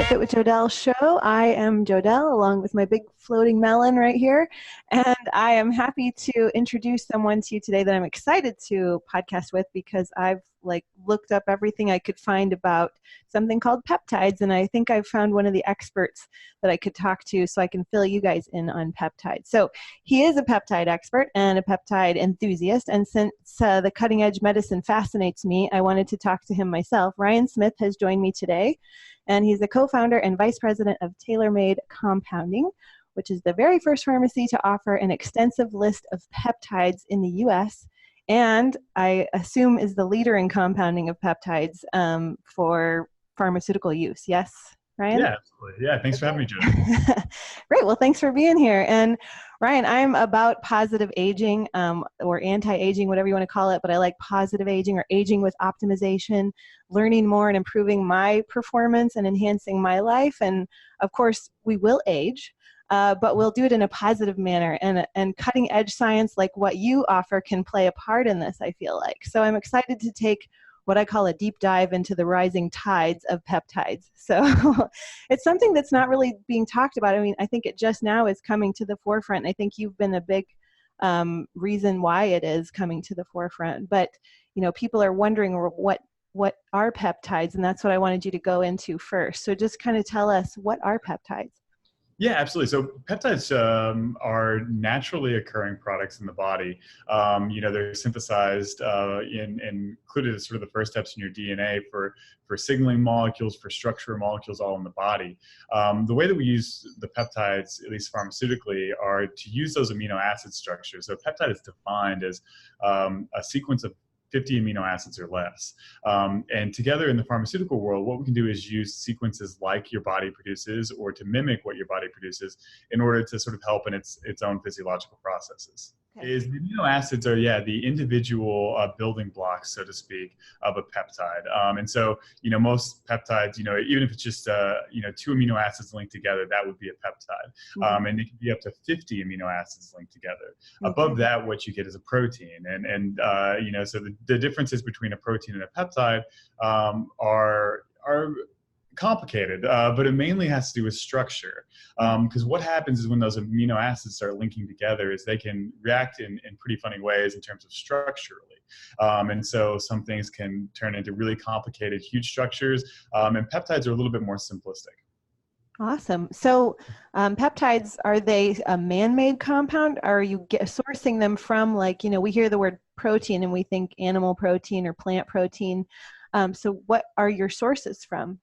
Fit with Jodelle show. I am Jodelle along with my big floating melon right here. And I am happy to introduce someone to you today that I'm excited to podcast with because I've looked up everything I could find about something called peptides. And I think I've found one of the experts that I could talk to so I can fill you guys in on peptides. So he is a peptide expert and a peptide enthusiast. And since the cutting edge medicine fascinates me, I wanted to talk to him myself. Ryan Smith has joined me today. And he's the co-founder and vice president of Tailor Compounding, which is the very first pharmacy to offer an extensive list of peptides in the U.S. And I assume is the leader in compounding of peptides for pharmaceutical use. Yes, Ryan? Yeah, absolutely. Yeah, thanks for having me, Joe. Great. Well, thanks for being here. And Ryan, I'm about positive aging or anti-aging, whatever you want to call it, but I like positive aging or aging with optimization, learning more and improving my performance and enhancing my life. And of course, we will age, but we'll do it in a positive manner. And cutting edge science like what you offer can play a part in this, I feel like. So I'm excited to take what I call a deep dive into the rising tides of peptides. So it's something that's not really being talked about. I mean, I think it just now is coming to the forefront. I think you've been a big reason why it is coming to the forefront. But, you know, people are wondering what are peptides, and that's what I wanted you to go into first. So just kind of tell us, what are peptides? Yeah, absolutely. So peptides are naturally occurring products in the body. They're synthesized and included as sort of the first steps in your DNA for signaling molecules, for structure molecules all in the body. The way that we use the peptides, at least pharmaceutically, are to use those amino acid structures. So a peptide is defined as a sequence of 50 amino acids or less. And together in the pharmaceutical world, what we can do is use sequences like your body produces or to mimic what your body produces in order to sort of help in its own physiological processes. Okay. The amino acids are, the individual building blocks, so to speak, of a peptide. And so, most peptides, even if it's just, 2 amino acids linked together, that would be a peptide. Mm-hmm. And it can be up to 50 amino acids linked together. Okay. Above that, what you get is a protein. So the differences between a protein and a peptide are complicated, but it mainly has to do with structure. Because what happens is when those amino acids start linking together is they can react in pretty funny ways in terms of structurally. And so some things can turn into really complicated, huge structures, and peptides are a little bit more simplistic. Awesome. So peptides, are they a man-made compound? Are you sourcing them from, we hear the word protein and we think animal protein or plant protein. So what are your sources from?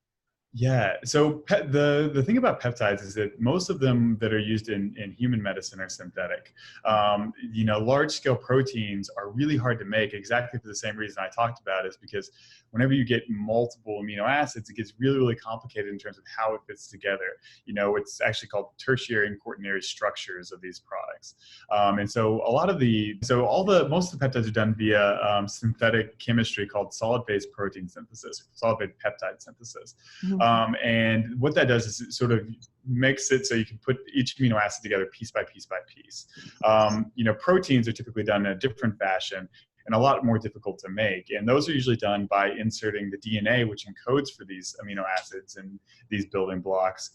Yeah, so the thing about peptides is that most of them that are used in human medicine are synthetic. Large-scale proteins are really hard to make exactly for the same reason I talked about, is because whenever you get multiple amino acids, it gets really, really complicated in terms of how it fits together. It's actually called tertiary and quaternary structures of these products. Most of the peptides are done via synthetic chemistry called solid-phase protein synthesis, solid-phase peptide synthesis. Mm-hmm. And what that does is it sort of makes it so you can put each amino acid together piece by piece by piece. Proteins are typically done in a different fashion and a lot more difficult to make. And those are usually done by inserting the DNA, which encodes for these amino acids and these building blocks,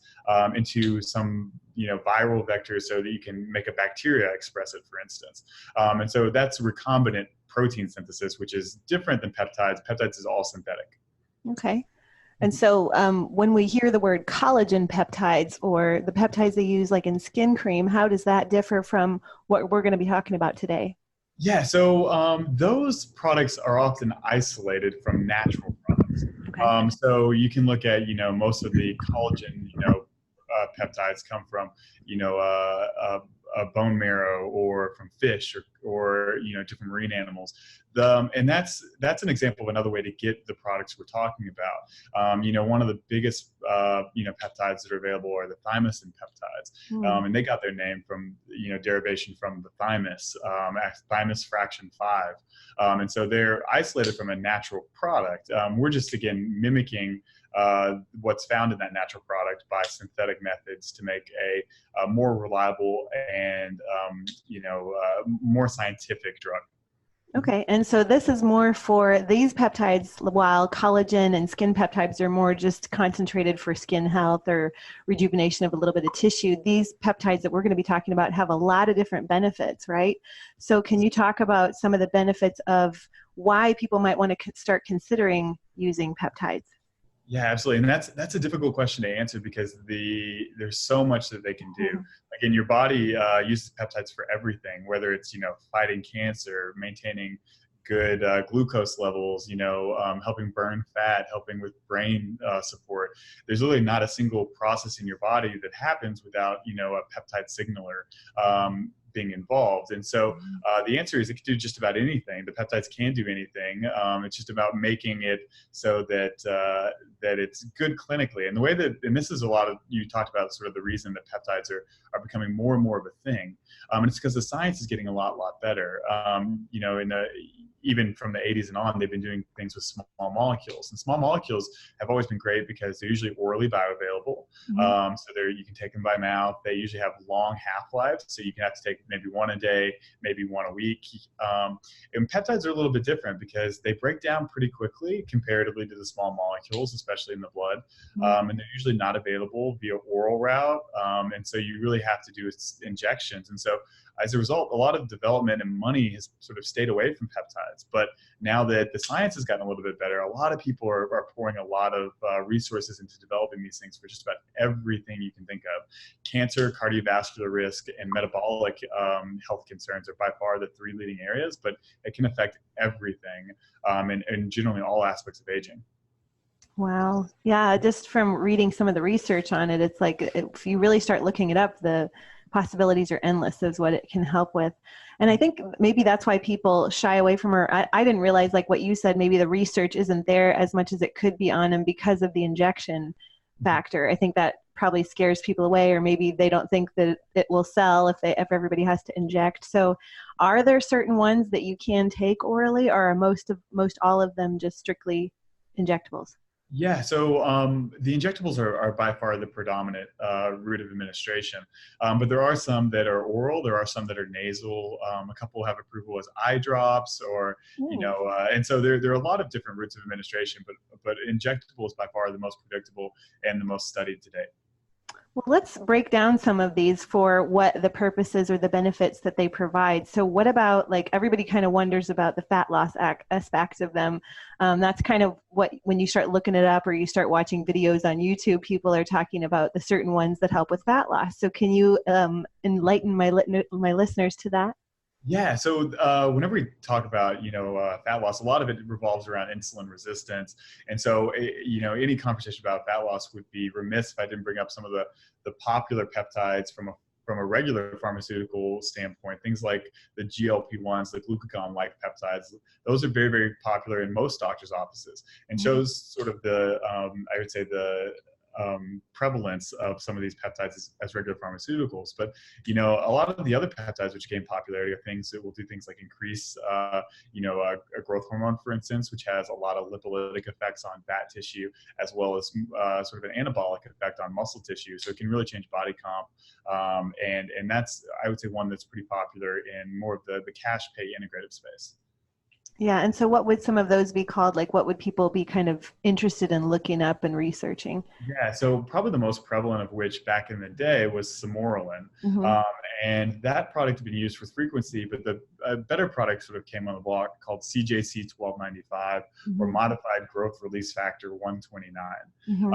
into some viral vectors so that you can make a bacteria express it, for instance. And so that's recombinant protein synthesis, which is different than peptides. Peptides is all synthetic. Okay. And so when we hear the word collagen peptides or the peptides they use like in skin cream, how does that differ from what we're going to be talking about today? Yeah, so those products are often isolated from natural products. Okay. So you can look at, most of the collagen, peptides come from, a bone marrow or from fish or different marine animals. And that's an example of another way to get the products we're talking about. One of the biggest peptides that are available are the thymosin peptides, and they got their name from derivation from the thymus fraction 5, and so they're isolated from a natural product. We're just again mimicking what's found in that natural product by synthetic methods to make a more reliable and more scientific drug. Okay, and so this is more for these peptides, while collagen and skin peptides are more just concentrated for skin health or rejuvenation of a little bit of tissue. These peptides that we're going to be talking about have a lot of different benefits, right? So can you talk about some of the benefits of why people might want to start considering using peptides? Yeah, absolutely. And that's a difficult question to answer because there's so much that they can do. Again, your body uses peptides for everything, whether it's, fighting cancer, maintaining good glucose levels, helping burn fat, helping with brain support. There's really not a single process in your body that happens without, a peptide signaler being involved. And so the answer is it can do just about anything. The peptides can do anything. It's just about making it so that that it's good clinically. And the way that, and this is a lot of, you talked about sort of the reason that peptides are becoming more and more of a thing. And it's because the science is getting a lot better. Even from the 80s and on, they've been doing things with small molecules. And small molecules have always been great because they're usually orally bioavailable. So you can take them by mouth. They usually have long half-lives, so you can have to take maybe one a day, maybe one a week. And peptides are a little bit different because they break down pretty quickly comparatively to the small molecules, especially in the blood. And they're usually not available via oral route. And so you really have to do injections. And so as a result, a lot of development and money has sort of stayed away from peptides. But now that the science has gotten a little bit better, a lot of people are pouring a lot of resources into developing these things for just about everything you can think of. Cancer, cardiovascular risk, and metabolic health concerns are by far the three leading areas, but it can affect everything and generally all aspects of aging. Wow. Yeah, just from reading some of the research on it, it's like if you really start looking it up, the possibilities are endless as what it can help with. And I think maybe that's why people shy away from her. I didn't realize, like what you said, maybe the research isn't there as much as it could be on them because of the injection factor. I think that probably scares people away, or maybe they don't think that it will sell if everybody has to inject. So are there certain ones that you can take orally, or are most all of them just strictly injectables? Yeah, so the injectables are by far the predominant route of administration, but there are some that are oral. There are some that are nasal. A couple have approval as eye drops, or and so there are a lot of different routes of administration. But injectable is by far the most predictable and the most studied to date. Well, let's break down some of these for what the purposes or the benefits that they provide. So what about, like, everybody kind of wonders about the fat loss aspects of them. That's kind of what, when you start looking it up or you start watching videos on YouTube, people are talking about the certain ones that help with fat loss. So can you enlighten my listeners to that? Yeah, so whenever we talk about fat loss, a lot of it revolves around insulin resistance, and so any conversation about fat loss would be remiss if I didn't bring up some of the popular peptides from a regular pharmaceutical standpoint. Things like the GLP-1s, the glucagon-like peptides. Those are very, very popular in most doctors' offices, and shows sort of the I would say the prevalence of some of these peptides as regular pharmaceuticals. But a lot of the other peptides which gain popularity are things that will do things like increase a growth hormone, for instance, which has a lot of lipolytic effects on fat tissue, as well as sort of an anabolic effect on muscle tissue. So it can really change body comp, and that's, I would say, one that's pretty popular in more of the cash pay integrative space. Yeah, and so what would some of those be called? Like, what would people be kind of interested in looking up and researching? Yeah, so probably the most prevalent of which back in the day was Peptides. And that product had been used with frequency, but the better product sort of came on the block called CJC 1295, or Modified Growth Release Factor 129.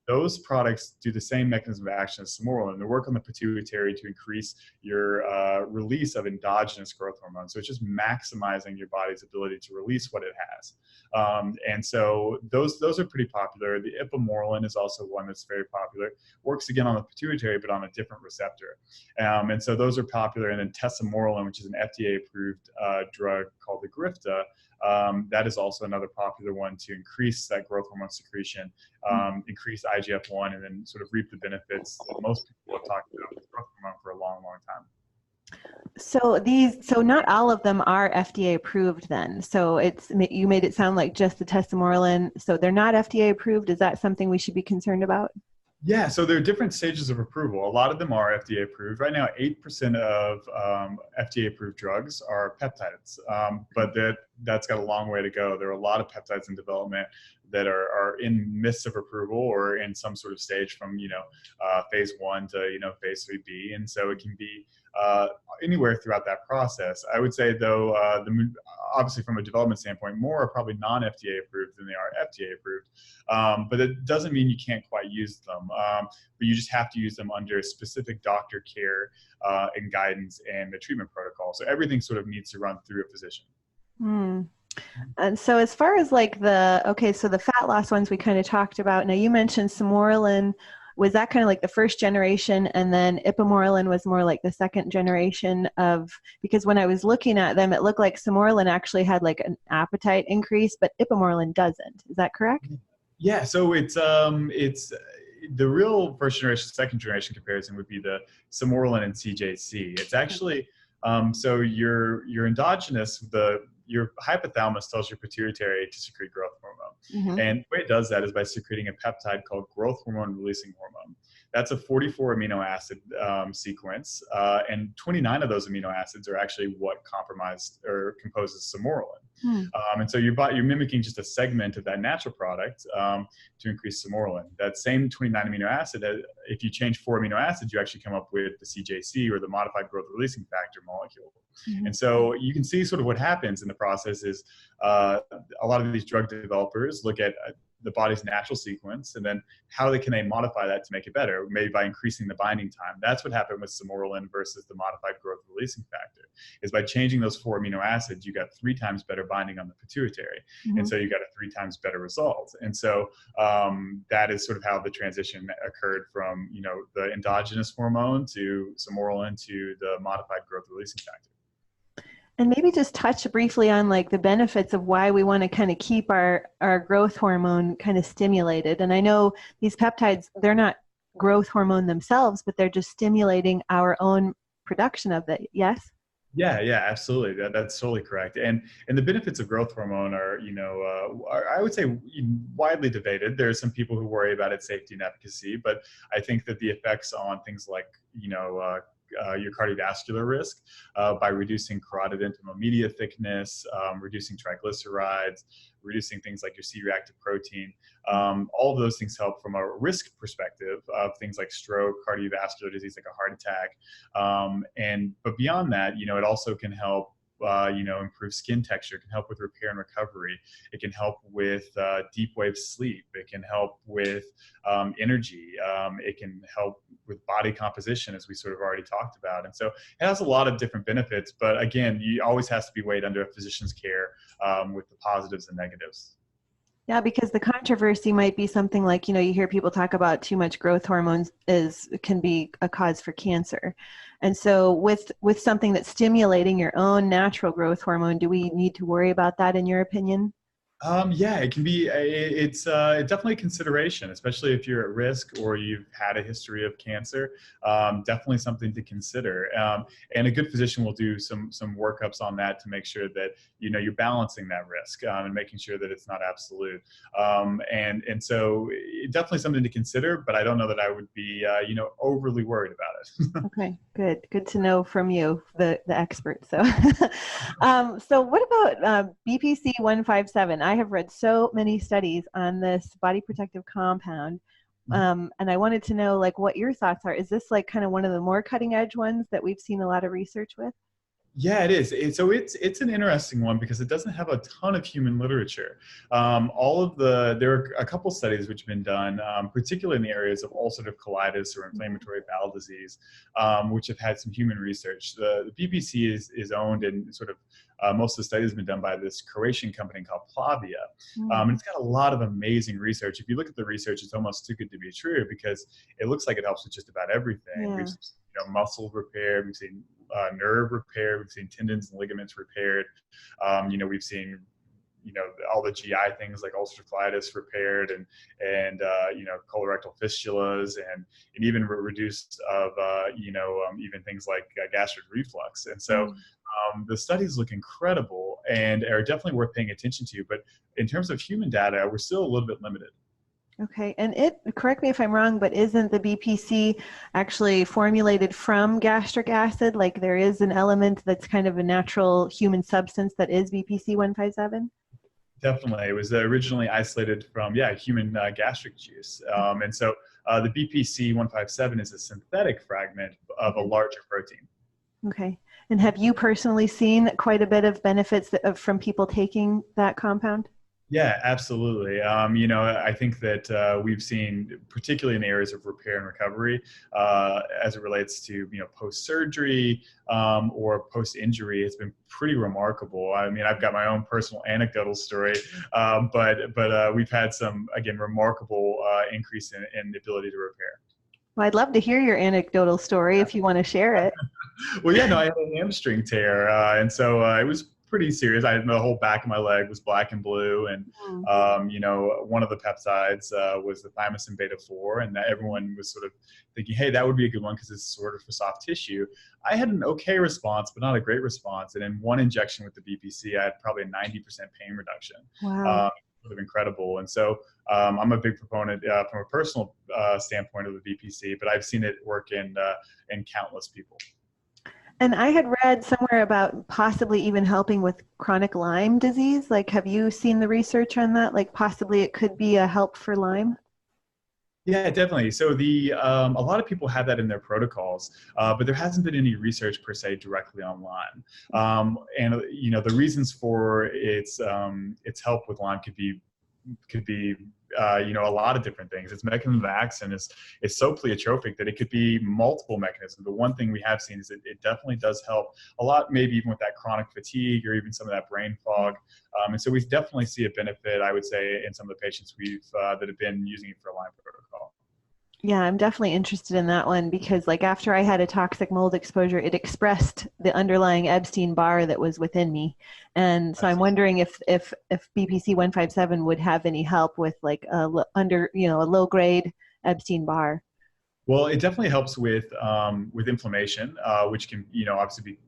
Those products do the same mechanism of action as Peptides. They work on the pituitary to increase your release of endogenous growth hormone. So it's just maximizing your body's ability to release what it has. And so those are pretty popular. The Ipamorelin is also one that's very popular. Works again on the pituitary, but on a different receptor. And so those are popular. And then Tesamorelin, which is an FDA-approved drug called the Grifta, that is also another popular one to increase that growth hormone secretion, increase IGF-1, and then sort of reap the benefits that most people have talked about with growth hormone for a long, long time. So not all of them are FDA approved then. So you made it sound like just the Tesamorelin. So they're not FDA approved. Is that something we should be concerned about? Yeah, so there are different stages of approval. A lot of them are FDA approved. Right now, 8% of FDA approved drugs are peptides, but that's got a long way to go. There are a lot of peptides in development that are in midst of approval or in some sort of stage from, phase 1 to, phase 3B. And so it can be anywhere throughout that process. I would say, though, obviously from a development standpoint, more are probably non-FDA approved than they are FDA approved. But it doesn't mean you can't quite use them. But you just have to use them under specific doctor care and guidance and the treatment protocol. So everything sort of needs to run through a physician. Hmm. And so as far as like so the fat loss ones we kind of talked about. Now you mentioned Peptides. Was that kind of like the first generation, and then Ipamorelin was more like the second generation because when I was looking at them, it looked like Peptides actually had like an appetite increase, but Ipamorelin doesn't. Is that correct? Yeah, so it's the real first generation, second generation comparison would be the Peptides and CJC. It's actually so your endogenous, your hypothalamus tells your pituitary to secrete growth hormone. Mm-hmm. And the way it does that is by secreting a peptide called growth hormone releasing hormone. That's a 44 amino acid sequence, and 29 of those amino acids are actually what composes Peptides. And so you're mimicking just a segment of that natural product to increase Peptides. That same 29 amino acid, if you change 4 amino acids, you actually come up with the CJC, or the modified growth releasing factor molecule. Mm-hmm. And so you can see sort of what happens in the process is a lot of these drug developers look at the body's natural sequence, and then how can they modify that to make it better, maybe by increasing the binding time. That's what happened with Peptides versus the modified growth releasing factor, is by changing those 4 amino acids, you got 3 times better binding on the pituitary. Mm-hmm. And so you got a 3 times better result. And so that is sort of how the transition occurred from, the endogenous hormone to Peptides to the modified growth releasing factor. And maybe just touch briefly on like the benefits of why we want to kind of keep our growth hormone kind of stimulated. And I know these peptides, they're not growth hormone themselves, but they're just stimulating our own production of it. Yes? Yeah, absolutely. That's totally correct. And the benefits of growth hormone are, I would say widely debated. There are some people who worry about its safety and efficacy, but I think that the effects on things like, your cardiovascular risk by reducing carotid intima media thickness, reducing triglycerides, reducing things like your C-reactive protein. All of those things help from a risk perspective of things like stroke, cardiovascular disease like a heart attack. But beyond that, it also can help improve skin texture. It can help with repair and recovery. It can help with deep wave sleep. It can help with energy. It can help with body composition, as we sort of already talked about. And so it has a lot of different benefits, but again, you always has to be weighed under a physician's care with the positives and negatives. Yeah, because the controversy might be something like, you hear people talk about too much growth hormones can be a cause for cancer. And so with something that's stimulating your own natural growth hormone, do we need to worry about that in your opinion? Yeah, it can be. It's definitely a consideration, especially if you're at risk or you've had a history of cancer. Definitely something to consider. And a good physician will do some workups on that to make sure that you're balancing that risk and making sure that it's not absolute. And so definitely something to consider. But I don't know that I would be overly worried about it. Okay, good to know from you, the expert. So, so what about BPC-157? I have read so many studies on this body protective compound, and I wanted to know like what your thoughts are. Is this like kind of one of the more cutting edge ones that we've seen a lot of research with? Yeah, it is. It's an interesting one because it doesn't have a ton of human literature. There are a couple studies which have been done, particularly in the areas of ulcerative colitis or inflammatory bowel disease, which have had some human research. The BPC is owned and sort of most of the studies have been done by this Croatian company called Plavia. And it's got a lot of amazing research. If you look at the research, it's almost too good to be true because it looks like it helps with just about everything. Yeah. We've seen, muscle repair, we've seen nerve repair, we've seen tendons and ligaments repaired. We've seen all the GI things like ulcerative colitis repaired and colorectal fistulas and even reduced of even things like gastric reflux. And so the studies look incredible and are definitely worth paying attention to. But in terms of human data, we're still a little bit limited. Okay, and correct me if I'm wrong, but isn't the BPC actually formulated from gastric acid? Like there is an element that's kind of a natural human substance that is BPC-157? Definitely. It was originally isolated from, yeah, human gastric juice. And so the BPC-157 is a synthetic fragment of a larger protein. Okay, and have you personally seen quite a bit of benefits from people taking that compound? Yeah, absolutely. I think that we've seen, particularly in areas of repair and recovery, as it relates to, post-surgery or post-injury, it's been pretty remarkable. I mean, I've got my own personal anecdotal story, but we've had some, again, remarkable increase in the ability to repair. Well, I'd love to hear your anecdotal story if you want to share it. Well, yeah, no, I had a hamstring tear, and so it was pretty serious. I had the whole back of my leg was black and blue, and Mm. one of the peptides was the thymosin beta 4, and everyone was sort of thinking, hey, that would be a good one because it's sort of for soft tissue. I had an okay response, but not a great response. And in one injection with the BPC, I had probably a 90% pain reduction. Wow. Sort of incredible. And so I'm a big proponent from a personal standpoint of the BPC, but I've seen it work in countless people. And I had read somewhere about possibly even helping with chronic Lyme disease. Like, have you seen the research on that? Like, possibly it could be a help for Lyme? Yeah, definitely. So a lot of people have that in their protocols, but there hasn't been any research per se directly on Lyme. And the reasons for its help with Lyme could be a lot of different things. Its mechanism of action is so pleiotropic that it could be multiple mechanisms. But one thing we have seen is that it definitely does help a lot, maybe even with that chronic fatigue or even some of that brain fog. And so we definitely see a benefit, I would say, in some of the patients that have been using it for a Lyme protocol. Yeah, I'm definitely interested in that one because like after I had a toxic mold exposure, it expressed the underlying Epstein-Barr that was within me. And so I'm wondering if BPC-157 would have any help with like a low grade Epstein-Barr. Well, it definitely helps with inflammation, which can obviously be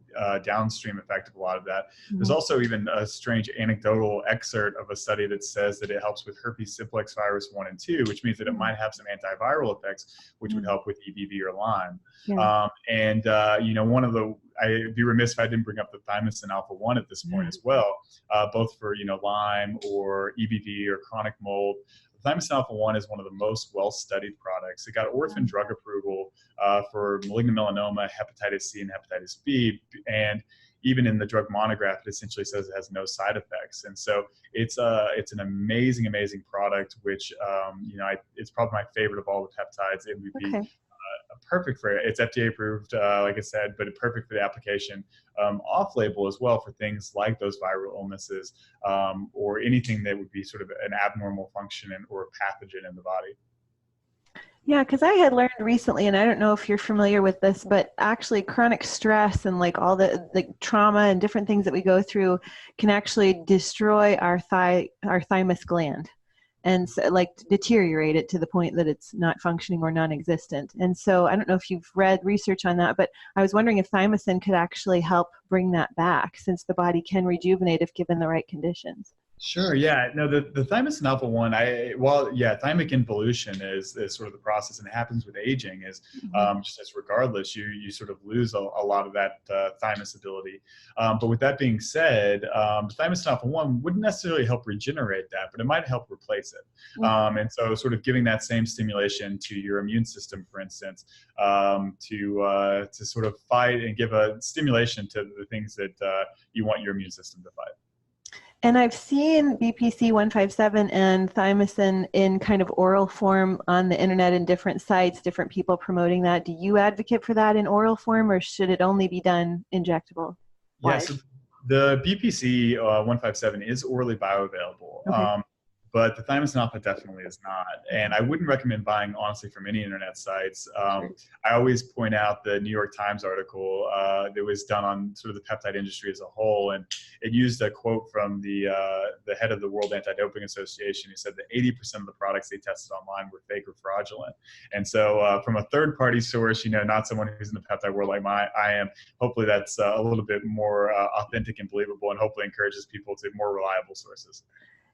downstream effect of a lot of that. There's Mhm. also even a strange anecdotal excerpt of a study that says that it helps with herpes simplex virus 1 and 2, which means that it might have some antiviral effects, which would help with EBV or Lyme. Yeah. I'd be remiss if I didn't bring up the thymosin alpha 1 at this point as well, both for Lyme or EBV or chronic mold. Thymosin alpha 1 is one of the most well-studied products. It got orphan drug approval for malignant melanoma, hepatitis C, and hepatitis B. And even in the drug monograph, it essentially says it has no side effects. And so it's an amazing, amazing product, which it's probably my favorite of all the peptides. It would be Okay. perfect for it. It's FDA approved, like I said, but perfect for the application off-label as well for things like those viral illnesses or anything that would be sort of an abnormal function or a pathogen in the body. Yeah, because I had learned recently, and I don't know if you're familiar with this, but actually chronic stress and like all the trauma and different things that we go through can actually destroy our thymus gland and so, like deteriorate it to the point that it's not functioning or non-existent. And so I don't know if you've read research on that, but I was wondering if thymosin could actually help bring that back since the body can rejuvenate if given the right conditions. Sure. Yeah. No, the thymosin alpha 1, thymic involution is sort of the process, and it happens with aging. Is just as regardless, you sort of lose a lot of that thymus ability. But with that being said, thymosin alpha 1 wouldn't necessarily help regenerate that, but it might help replace it. And so, sort of giving that same stimulation to your immune system, for instance, to sort of fight and give a stimulation to the things that you want your immune system to fight. And I've seen BPC-157 and thymosin in kind of oral form on the internet in different sites, different people promoting that. Do you advocate for that in oral form, or should it only be done injectable Yes, wise? yeah, so the BPC-157 is orally bioavailable. Okay. But the thymosin alpha definitely is not. And I wouldn't recommend buying, honestly, from any internet sites. Sure. I always point out the New York Times article that was done on sort of the peptide industry as a whole. And it used a quote from the head of the World Anti-Doping Association, who said that 80% of the products they tested online were fake or fraudulent. And so from a third-party source, not someone who's in the peptide world like I am, hopefully that's a little bit more authentic and believable, and hopefully encourages people to more reliable sources.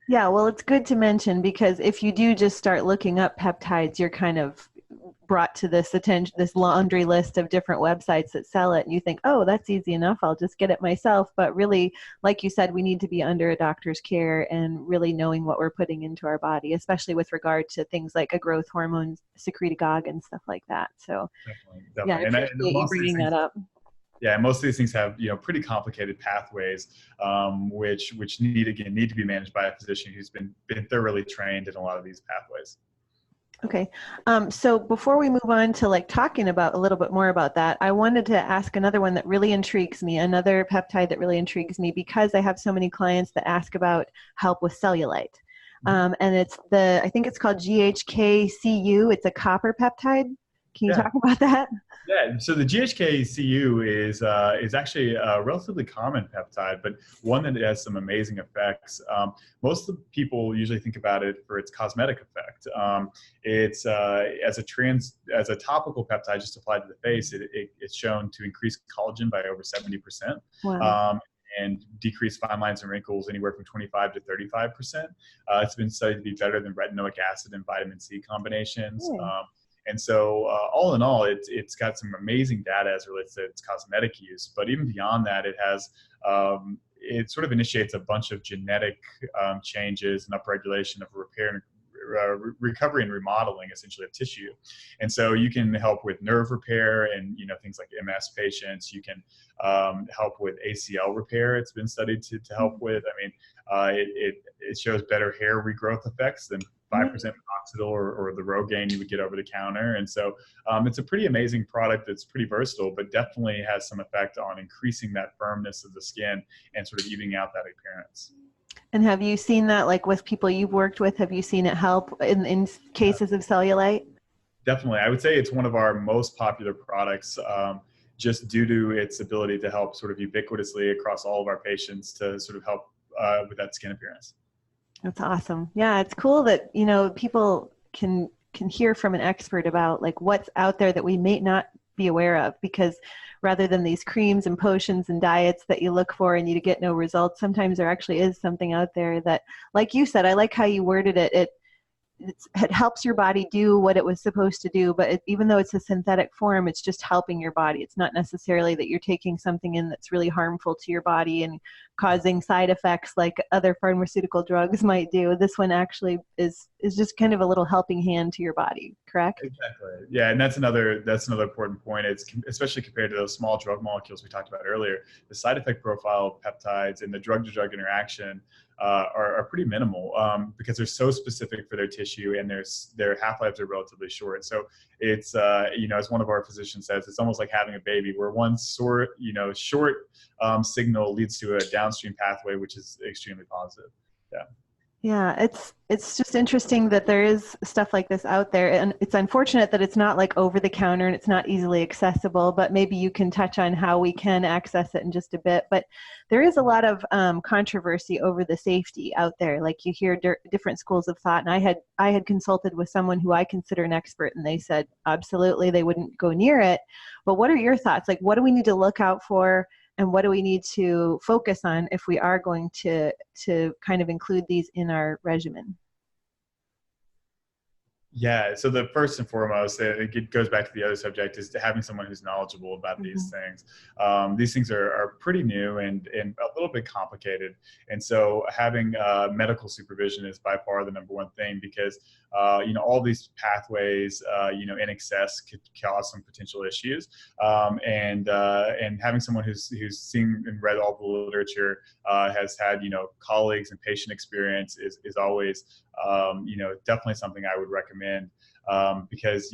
Yeah, well, it's good to mention because if you do just start looking up peptides, you're kind of brought to this attention, this laundry list of different websites that sell it, and you think, oh, that's easy enough, I'll just get it myself. But really, like you said, we need to be under a doctor's care and really knowing what we're putting into our body, especially with regard to things like a growth hormone, secretagogue, and stuff like that. So Definitely, yeah, I definitely. And appreciate you most of these bringing things, that up. yeah, most of these things have pretty complicated pathways, which need to be managed by a physician who's been thoroughly trained in a lot of these pathways. Okay. So before we move on to like talking about a little bit more about that, I wanted to ask another one that really intrigues me, another peptide that really intrigues me because I have so many clients that ask about help with cellulite. And I think it's called Ghk-Cu. It's a copper peptide. Can you Yeah. talk about that? Yeah, so the Ghk-Cu is actually a relatively common peptide, but one that has some amazing effects. Most of the people usually think about it for its cosmetic effect. It's as a topical peptide just applied to the face, it's shown to increase collagen by over 70%. Wow. And decrease fine lines and wrinkles anywhere from 25 to 35%. It's been studied to be better than retinoic acid and vitamin C combinations. And so all in all, it's got some amazing data as it relates to its cosmetic use. But even beyond that, it sort of initiates a bunch of genetic changes and upregulation of recovery and remodeling, essentially, of tissue. And so you can help with nerve repair and things like MS patients. You can help with ACL repair. It's been studied to help with. I mean, it shows better hair regrowth effects than 5% minoxidil or the Rogaine you would get over the counter. And so it's a pretty amazing product that's pretty versatile, but definitely has some effect on increasing that firmness of the skin and sort of evening out that appearance. And have you seen that, like with people you've worked with, have you seen it help in cases of cellulite? Definitely. I would say it's one of our most popular products, just due to its ability to help sort of ubiquitously across all of our patients to sort of help with that skin appearance. That's awesome. Yeah, it's cool that, people can hear from an expert about like what's out there that we may not be aware of, because rather than these creams and potions and diets that you look for and you get no results, sometimes there actually is something out there that, like you said, I like how you worded it. It helps your body do what it was supposed to do, but even though it's a synthetic form, it's just helping your body. It's not necessarily that you're taking something in that's really harmful to your body and causing side effects like other pharmaceutical drugs might do. This one actually is just kind of a little helping hand to your body, correct? Exactly. Yeah, and that's another important point. It's especially compared to those small drug molecules we talked about earlier. The side effect profile of peptides and the drug-to-drug interaction are pretty minimal because they're so specific for their tissue and their half-lives are relatively short. So it's as one of our physicians says, it's almost like having a baby, where one short signal leads to a downstream pathway, which is extremely positive. Yeah. Yeah, it's just interesting that there is stuff like this out there, and it's unfortunate that it's not like over the counter and it's not easily accessible, but maybe you can touch on how we can access it in just a bit. But there is a lot of controversy over the safety out there. Like you hear different schools of thought, and I had consulted with someone who I consider an expert, and they said absolutely they wouldn't go near it. But what are your thoughts? Like, what do we need to look out for? And what do we need to focus on if we are going to kind of include these in our regimen? Yeah, so the first and foremost, it goes back to the other subject, is to having someone who's knowledgeable about these things. These things are pretty new and a little bit complicated. And so having medical supervision is by far the number one thing, because all these pathways, in excess could cause some potential issues. And having someone who's seen and read all the literature, has had, colleagues and patient experience is always, definitely something I would recommend. Because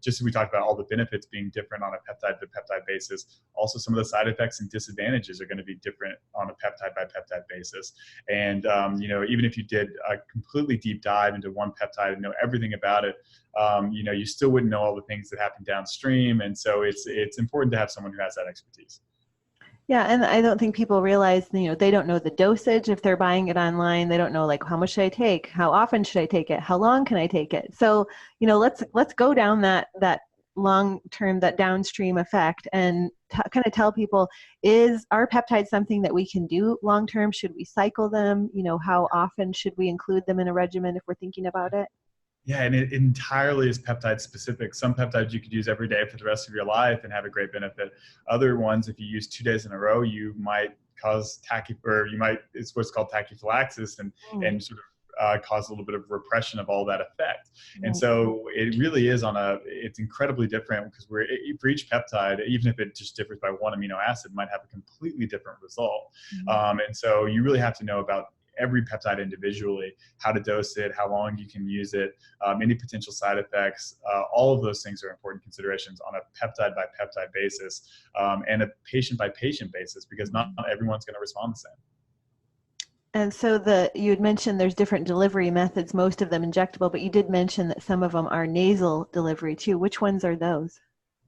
just as we talked about all the benefits being different on a peptide to peptide basis, also some of the side effects and disadvantages are going to be different on a peptide by peptide basis. And even if you did a completely deep dive into one peptide and know everything about it, you still wouldn't know all the things that happen downstream. And so it's important to have someone who has that expertise. Yeah, and I don't think people realize, they don't know the dosage if they're buying it online. They don't know, like, how much should I take? How often should I take it? How long can I take it? So, let's go down that long-term, that downstream effect, and kind of tell people, are peptides something that we can do long-term? Should we cycle them? You know, how often should we include them in a regimen if we're thinking about it? Yeah, and it entirely is peptide specific. Some peptides you could use every day for the rest of your life and have a great benefit. Other ones, if you use 2 days in a row, you might cause it's what's called tachyphylaxis, and sort of cause a little bit of repression of all that effect. And so it really is it's incredibly different, because for each peptide, even if it just differs by one amino acid, might have a completely different result. And so you really have to know about every peptide individually, how to dose it, how long you can use it, any potential side effects. All of those things are important considerations on a peptide by peptide basis, and a patient by patient basis, because not everyone's going to respond the same. And so you had mentioned there's different delivery methods, most of them injectable, but you did mention that some of them are nasal delivery too. Which ones are those?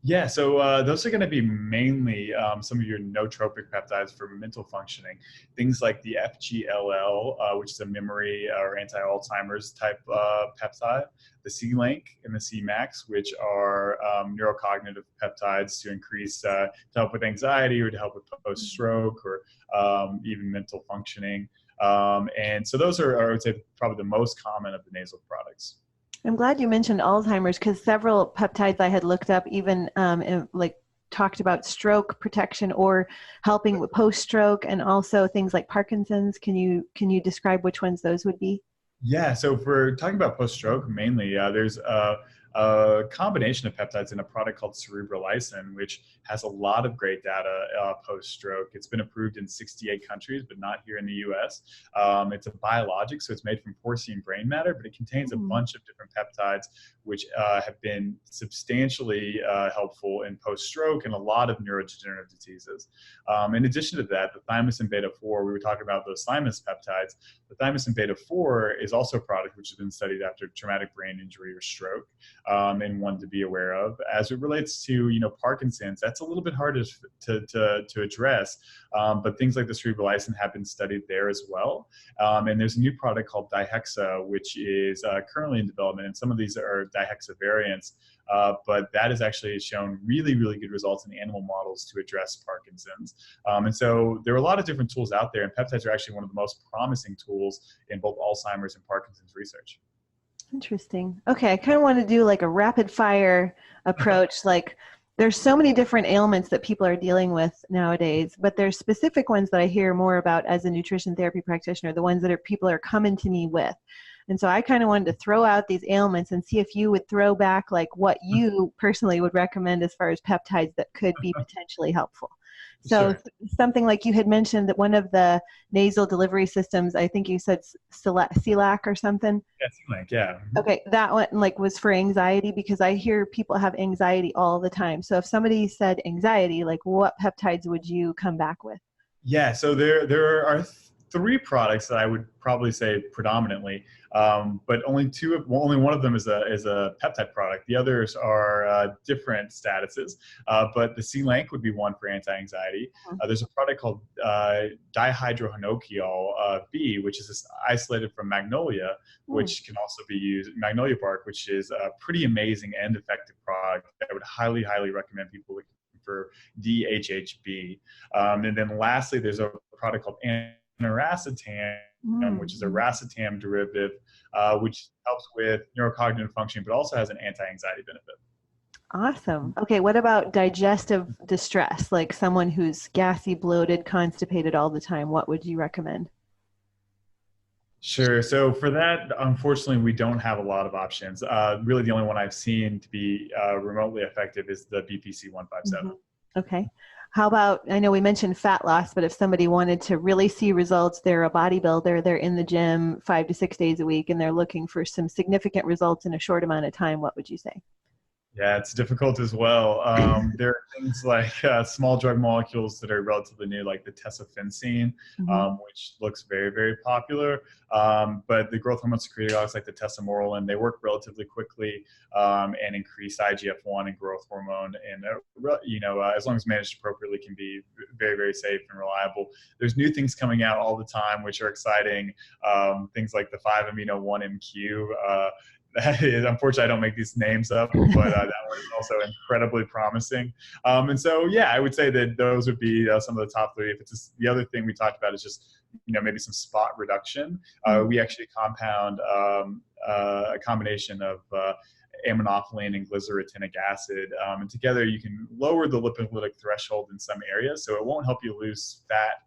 Yeah, so those are going to be mainly some of your nootropic peptides for mental functioning. Things like the FGLL, which is a memory or anti-Alzheimer's type peptide, the C-Link and the C-Max, which are neurocognitive peptides to help with anxiety, or to help with post-stroke, or even mental functioning. And so those are, I would say, probably the most common of the nasal products. I'm glad you mentioned Alzheimer's, because several peptides I had looked up even talked about stroke protection or helping with post-stroke, and also things like Parkinson's. Can you describe which ones those would be? Yeah, so if we're talking about post-stroke mainly, there's a combination of peptides in a product called cerebrolizin, which has a lot of great data post-stroke. It's been approved in 68 countries, but not here in the US. It's a biologic, so it's made from porcine brain matter, but it contains a bunch of different peptides, which have been substantially helpful in post-stroke and a lot of neurodegenerative diseases. In addition to that, the thymosin beta-4, we were talking about those thymus peptides. The thymosin beta-4 is also a product which has been studied after traumatic brain injury or stroke, and one to be aware of. As it relates to Parkinson's, that's a little bit harder to address, but things like the cerebrolizin have been studied there as well. And there's a new product called Dihexa, which is currently in development, and some of these are Dihexa variants, but that has actually shown really, really good results in animal models to address Parkinson's. And so there are a lot of different tools out there, and peptides are actually one of the most promising tools in both Alzheimer's and Parkinson's research. Interesting. Okay, I kind of want to do like a rapid fire approach. Like, there's so many different ailments that people are dealing with nowadays, but there's specific ones that I hear more about as a nutrition therapy practitioner, the ones that people are coming to me with. And so I kind of wanted to throw out these ailments and see if you would throw back like what you personally would recommend as far as peptides that could be potentially helpful. So something like you had mentioned that one of the nasal delivery systems, I think you said CELAC or something. Yeah, C-Link, yeah. Okay, that one was for anxiety, because I hear people have anxiety all the time. So if somebody said anxiety, like what peptides would you come back with? Yeah, so there are 3 products that I would probably say predominantly, but only one of them is a peptide product. The others are different statuses, but the C-Link would be one for anti-anxiety. There's a product called dihydrohinochiol B, which is isolated from magnolia, which can also be used, magnolia bark, which is a pretty amazing and effective product that I would highly, highly recommend people looking for DHHB. And then lastly, there's a product called racetam, which is a racetam derivative, which helps with neurocognitive function, but also has an anti-anxiety benefit. Awesome. Okay, what about digestive distress? Like someone who's gassy, bloated, constipated all the time, what would you recommend? Sure. So for that, unfortunately, we don't have a lot of options. Really, the only one I've seen to be remotely effective is the BPC-157. Okay. How about, I know we mentioned fat loss, but if somebody wanted to really see results, they're a bodybuilder, they're in the gym 5 to 6 days a week, and they're looking for some significant results in a short amount of time, what would you say? Yeah, it's difficult as well. There are things like small drug molecules that are relatively new, like the tesofensine, which looks very, very popular. But the growth hormone secretagogues like the tesamorelin, they work relatively quickly and increase IGF-1 and growth hormone. And, as long as managed appropriately, can be very, very safe and reliable. There's new things coming out all the time, which are exciting. Things like the 5-amino-1-MQ. That is, unfortunately, I don't make these names up, but that one is also incredibly promising. And so, yeah, I would say that those would be some of the top three. If it's just, the other thing we talked about is just, maybe some spot reduction. We actually compound a combination of aminophylline and glycyrrhetinic acid, and together you can lower the lipolytic threshold in some areas, so it won't help you lose fat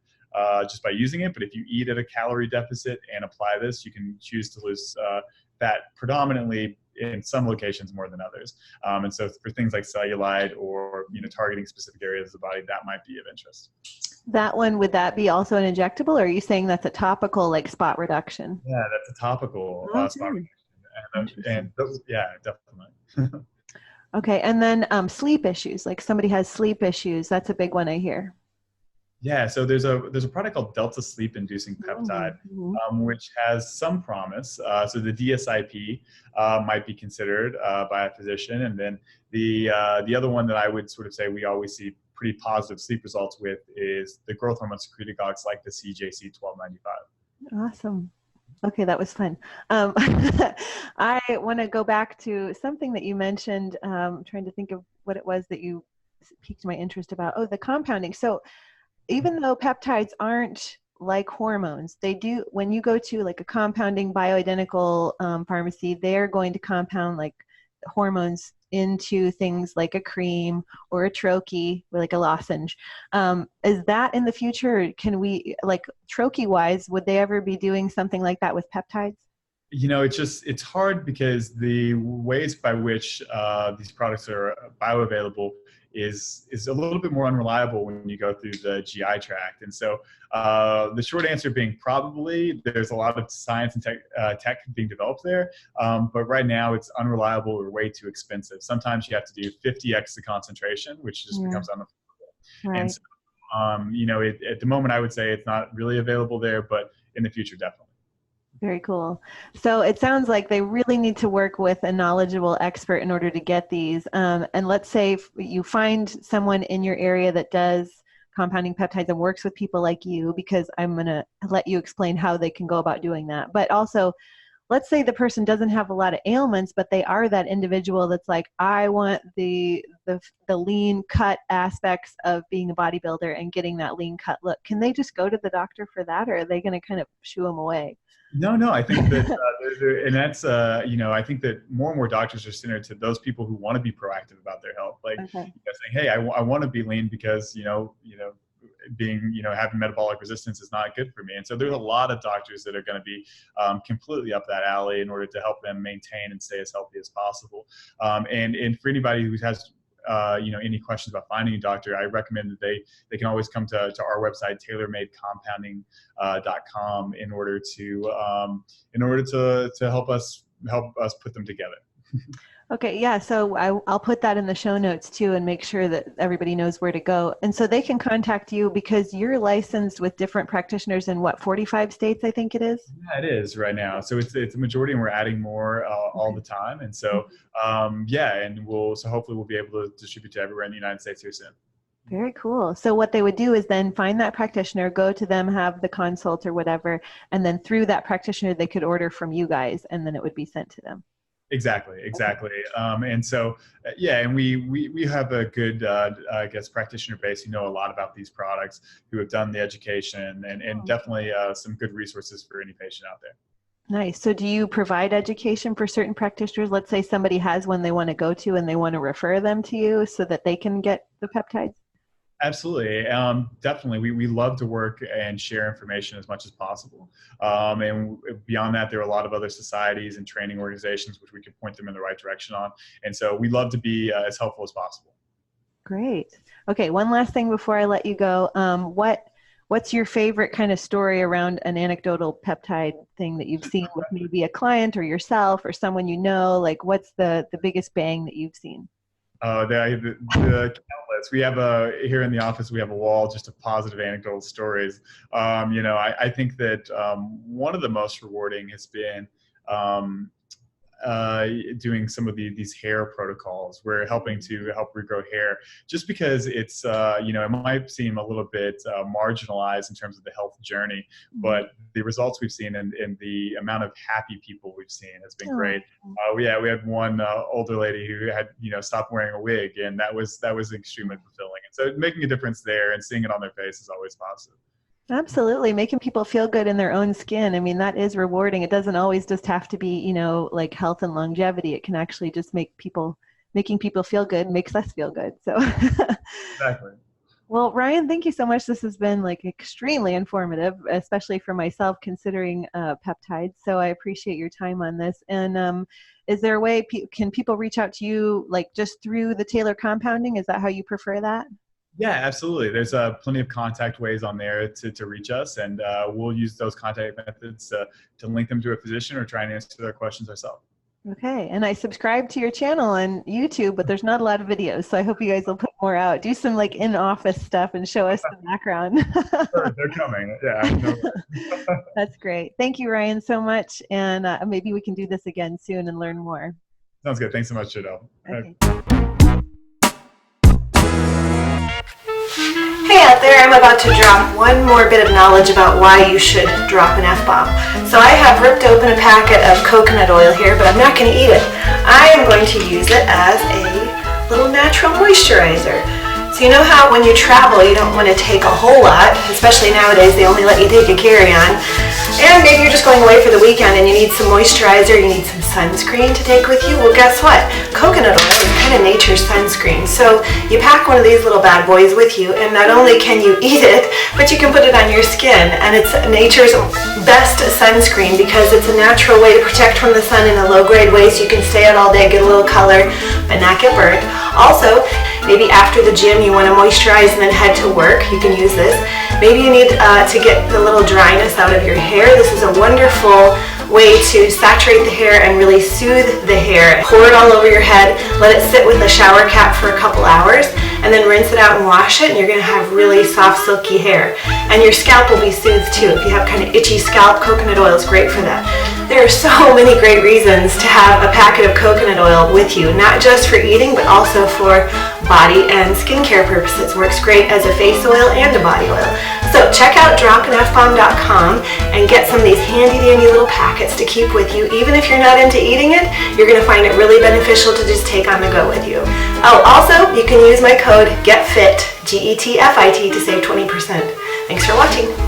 just by using it, but if you eat at a calorie deficit and apply this, you can choose to lose fat predominantly in some locations more than others. And so for things like cellulite or targeting specific areas of the body, that might be of interest. That one, would that be also an injectable, or are you saying that's a topical, like spot reduction? Yeah, that's a topical spot reduction. And yeah, definitely. Okay, and then sleep issues, like somebody has sleep issues, that's a big one I hear. Yeah, so there's a product called Delta Sleep Inducing Peptide, which has some promise. So the DSIP might be considered by a physician, and then the other one that I would sort of say we always see pretty positive sleep results with is the growth hormone secretagogues like the CJC-1295. Awesome. Okay, that was fun. I want to go back to something that you mentioned. Trying to think of what it was that you piqued my interest about. Oh, the compounding. So even though peptides aren't like hormones, they do, when you go to like a compounding bioidentical pharmacy, they're going to compound like hormones into things like a cream or a troche, or like a lozenge. Is that in the future? Can we, like troche wise, would they ever be doing something like that with peptides? It's hard because the ways by which these products are bioavailable is a little bit more unreliable when you go through the GI tract. And so the short answer being probably, there's a lot of science and tech being developed there, but right now it's unreliable or way too expensive. Sometimes you have to do 50x the concentration, which just becomes unaffordable. Right. And so, at the moment I would say it's not really available there, but in the future, definitely. Very cool. So it sounds like they really need to work with a knowledgeable expert in order to get these. And let's say if you find someone in your area that does compounding peptides and works with people like you, because I'm going to let you explain how they can go about doing that. But also, let's say the person doesn't have a lot of ailments, but they are that individual that's like, I want the lean cut aspects of being a bodybuilder and getting that lean cut look. Can they just go to the doctor for that, or are they going to kind of shoo them away? No, I think that, and that's, I think that more and more doctors are centered to those people who want to be proactive about their health. Like, saying, hey, I want to be lean because, having metabolic resistance is not good for me. And so there's a lot of doctors that are going to be completely up that alley in order to help them maintain and stay as healthy as possible. And for anybody who has any questions about finding a doctor, I recommend that they can always come to our website, tailormadecompounding.com, in order to help us put them together. Okay, yeah, so I'll put that in the show notes too and make sure that everybody knows where to go. And so they can contact you because you're licensed with different practitioners in what, 45 states, I think it is? Yeah, it is right now. So it's a majority, and we're adding more all the time. And so, and hopefully we'll be able to distribute to everywhere in the United States here soon. Very cool. So what they would do is then find that practitioner, go to them, have the consult or whatever, and then through that practitioner, they could order from you guys, and then it would be sent to them. Exactly. And so, and we have a good, practitioner base who know a lot about these products, who have done the education, and definitely some good resources for any patient out there. Nice. So do you provide education for certain practitioners? Let's say somebody has one they want to go to and they want to refer them to you so that they can get the peptides? Absolutely. Definitely. We love to work and share information as much as possible. And beyond that, there are a lot of other societies and training organizations which we could point them in the right direction on. And so we love to be as helpful as possible. Great. Okay. One last thing before I let you go. What's your favorite kind of story around an anecdotal peptide thing that you've seen with maybe a client or yourself or someone you know? Like, what's the biggest bang that you've seen? The countless. We have here in the office, we have a wall just of positive anecdotal stories. I think that one of the most rewarding has been doing some of these hair protocols. We're helping to help regrow hair, just because it's it might seem a little bit marginalized in terms of the health journey, but the results we've seen and the amount of happy people we've seen has been great. We had one older lady who had stopped wearing a wig, and that was extremely fulfilling. And so making a difference there and seeing it on their face is always positive. Absolutely. Making people feel good in their own skin. I mean, that is rewarding. It doesn't always just have to be, like health and longevity. It can actually just making people feel good makes us feel good. So exactly. Well, Ryan, thank you so much. This has been extremely informative, especially for myself considering peptides. So I appreciate your time on this. And is there a way, can people reach out to you just through the Tailor compounding? Is that how you prefer that? Yeah, absolutely. There's plenty of contact ways on there to reach us, and we'll use those contact methods to link them to a physician or try and answer their questions ourselves. Okay, and I subscribe to your channel on YouTube, but there's not a lot of videos, so I hope you guys will put more out. Do some in-office stuff and show us the background. Sure, they're coming. Yeah. That's great. Thank you, Ryan, so much, and maybe we can do this again soon and learn more. Sounds good. Thanks so much, Jodelle. Okay. Hey out there, I'm about to drop one more bit of knowledge about why you should drop an Fbomb. So I have ripped open a packet of coconut oil here, but I'm not going to eat it. I am going to use it as a little natural moisturizer. So you know how when you travel you don't want to take a whole lot, especially nowadays they only let you take a carry-on, and maybe you're just going away for the weekend and you need some moisturizer, you need some sunscreen to take with you. Well, guess what? Coconut oil is kind of nature's sunscreen. So you pack one of these little bad boys with you, and not only can you eat it, but you can put it on your skin. And it's nature's best sunscreen because it's a natural way to protect from the sun in a low-grade way, so you can stay out all day, get a little color, but not get burnt. Also, maybe after the gym you want to moisturize and then head to work, you can use this. Maybe you need to get the little dryness out of your hair. This is a wonderful way to saturate the hair and really soothe the hair. Pour it all over your head, let it sit with a shower cap for a couple hours, and then rinse it out and wash it, and you're going to have really soft, silky hair. And your scalp will be soothed too. If you have kind of itchy scalp, coconut oil is great for that. There are so many great reasons to have a packet of coconut oil with you, not just for eating, but also for body and skincare purposes. Works great as a face oil and a body oil. So check out dropinfbomb.com and get some of these handy dandy little packets to keep with you. Even if you're not into eating it, you're going to find it really beneficial to just take on the go with you. Oh, also, you can use my code GETFIT, GETFIT, to save 20%. Thanks for watching.